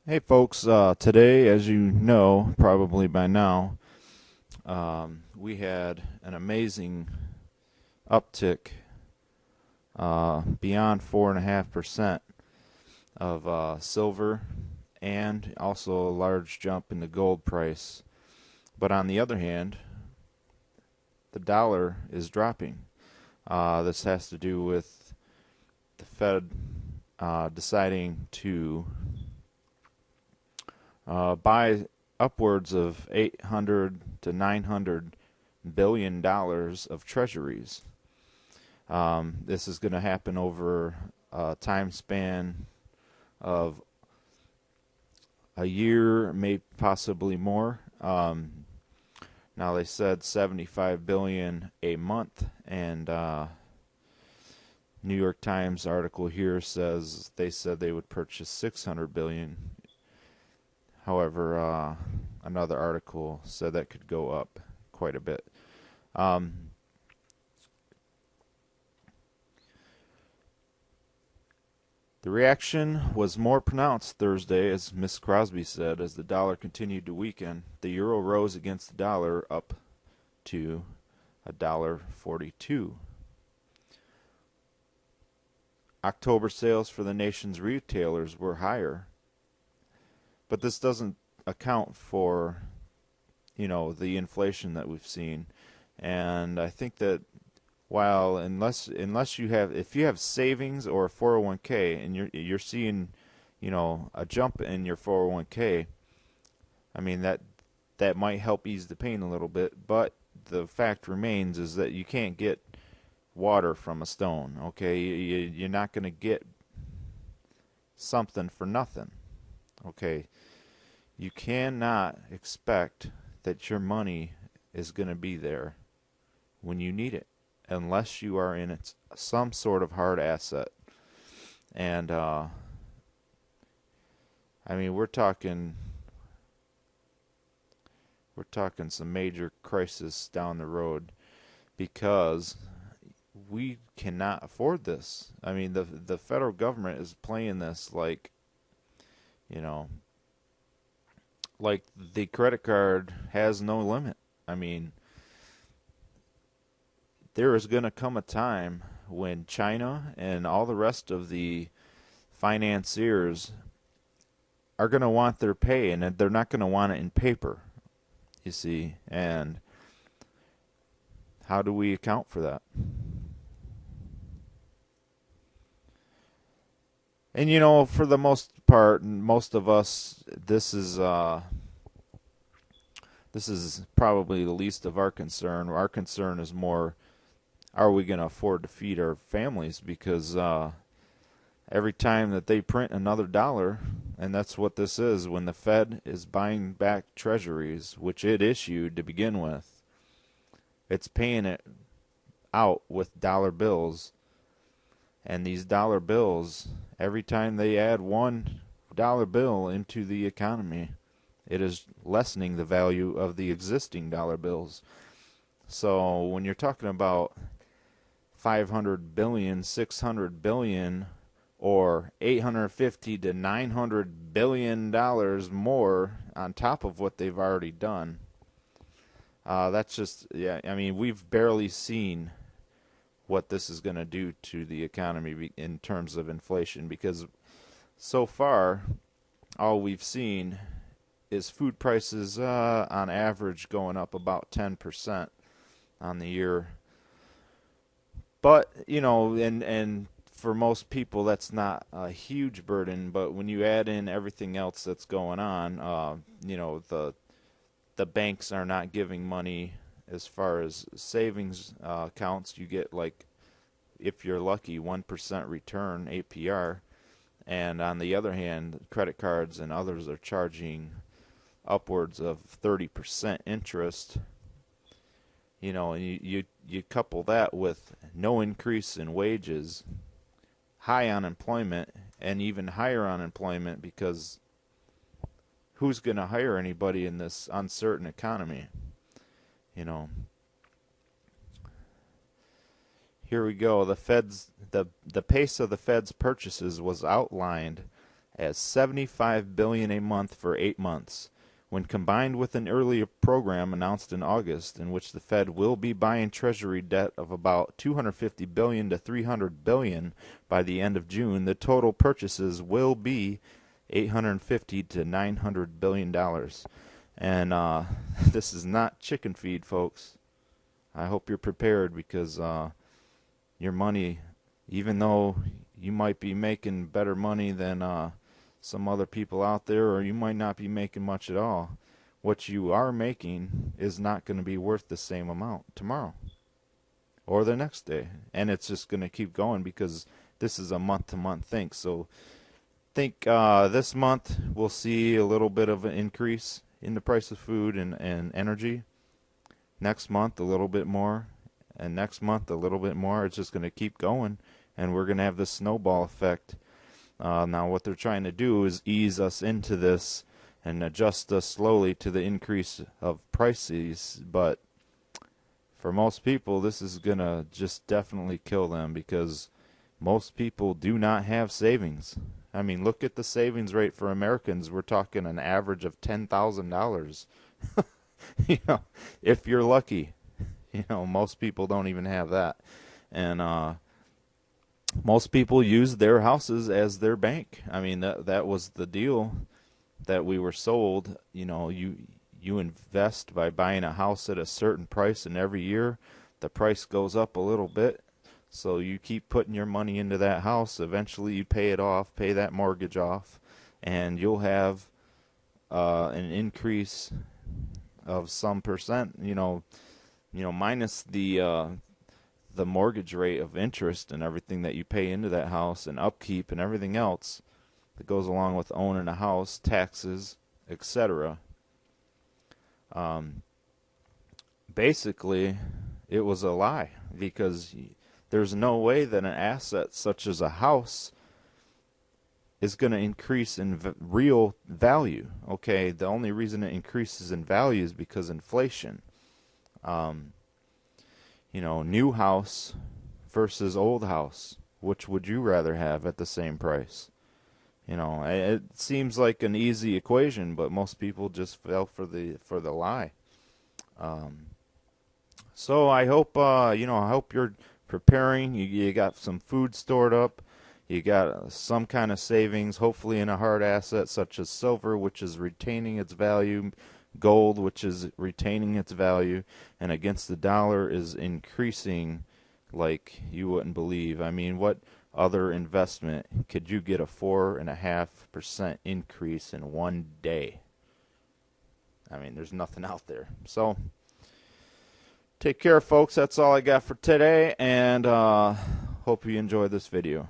Hey folks, today, as you know, probably by now, we had an amazing uptick beyond 4.5% of silver and also a large jump in the gold price. But on the other hand, the dollar is dropping. This has to do with the Fed deciding to buy upwards of 800 to 900 billion dollars of treasuries. This is going to happen over a time span of a year, maybe possibly more. Now they said 75 billion a month, and New York Times article here says they said they would purchase 600 billion. However, another article said that could go up quite a bit. Um, the reaction was more pronounced Thursday, as Miss Crosby said, as the dollar continued to weaken. The euro rose against the dollar up to $1.42. October sales for the nation's retailers were higher, but this doesn't account for, the inflation that we've seen. And I think that while unless you have, if you have savings or a 401k and you're seeing, a jump in your 401k, I mean that might help ease the pain a little bit, but the fact remains is that you can't get water from a stone. Okay, you're not going to get something for nothing. Okay, you cannot expect that your money is going to be there when you need it unless you are in some sort of hard asset. And I mean, we're talking some major crisis down the road because we cannot afford this. I mean, the federal government is playing this you know, like the credit card has no limit. I mean, there is going to come a time when China and all the rest of the financiers are going to want their pay, and they're not going to want it in paper, you see. And how do we account for that? And for the most part, most of us, this is probably the least of our concern. Our concern is more, are we going to afford to feed our families? Because every time that they print another dollar, and that's what this is, when the Fed is buying back treasuries, which it issued to begin with, it's paying it out with dollar bills. And these dollar bills, every time they add $1 bill into the economy, it is lessening the value of the existing dollar bills. So when you're talking about 500 billion, 600 billion, or 850 to 900 billion dollars more on top of what they've already done, that's just, yeah, I mean, we've barely seen what this is going to do to the economy in terms of inflation, because so far all we've seen is food prices on average going up about 10% on the year. But, and for most people that's not a huge burden, but when you add in everything else that's going on, the banks are not giving money as far as savings accounts. You get, like, if you're lucky, 1% return APR. And on the other hand, credit cards and others are charging upwards of 30% interest. And you couple that with no increase in wages, high unemployment, and even higher unemployment, because who's going to hire anybody in this uncertain economy? Here we go. The pace of the Fed's purchases was outlined as $75 billion a month for 8 months. When combined with an earlier program announced in August, in which the Fed will be buying Treasury debt of about $250 billion to $300 billion by the end of June, the total purchases will be $850 to $900 billion. And this is not chicken feed, folks. I hope you're prepared, because your money, even though you might be making better money than some other people out there, or you might not be making much at all, what you are making is not going to be worth the same amount tomorrow or the next day. And it's just going to keep going, because this is a month-to-month thing. So think this month we'll see a little bit of an increase in the price of food and energy. Next month a little bit more, and next month a little bit more. It's just going to keep going, and we're going to have this snowball effect. Now what they're trying to do is ease us into this and adjust us slowly to the increase of prices, but for most people this is going to just definitely kill them, because most people do not have savings. I mean, look at the savings rate for Americans. We're talking an average of $10,000. You know, if you're lucky. You know, most people don't even have that. And most people use their houses as their bank. I mean, that was the deal that we were sold. You know, you invest by buying a house at a certain price, and every year the price goes up a little bit. So you keep putting your money into that house. Eventually you pay it off, pay that mortgage off, and you'll have an increase of some percent, minus the mortgage rate of interest and everything that you pay into that house, and upkeep and everything else that goes along with owning a house, taxes, etc. Basically, it was a lie, because there's no way that an asset such as a house is going to increase in real value. Okay, the only reason it increases in value is because inflation. New house versus old house, which would you rather have at the same price? It seems like an easy equation, but most people just fell for the lie. So I hope I hope you're preparing. You got some food stored up. You got some kind of savings, hopefully in a hard asset such as silver, which is retaining its value, gold, which is retaining its value, and against the dollar is increasing like you wouldn't believe. I mean, what other investment could you get a 4.5% increase in one day? I mean, there's nothing out there. So take care, folks. That's all I got for today, and hope you enjoyed this video.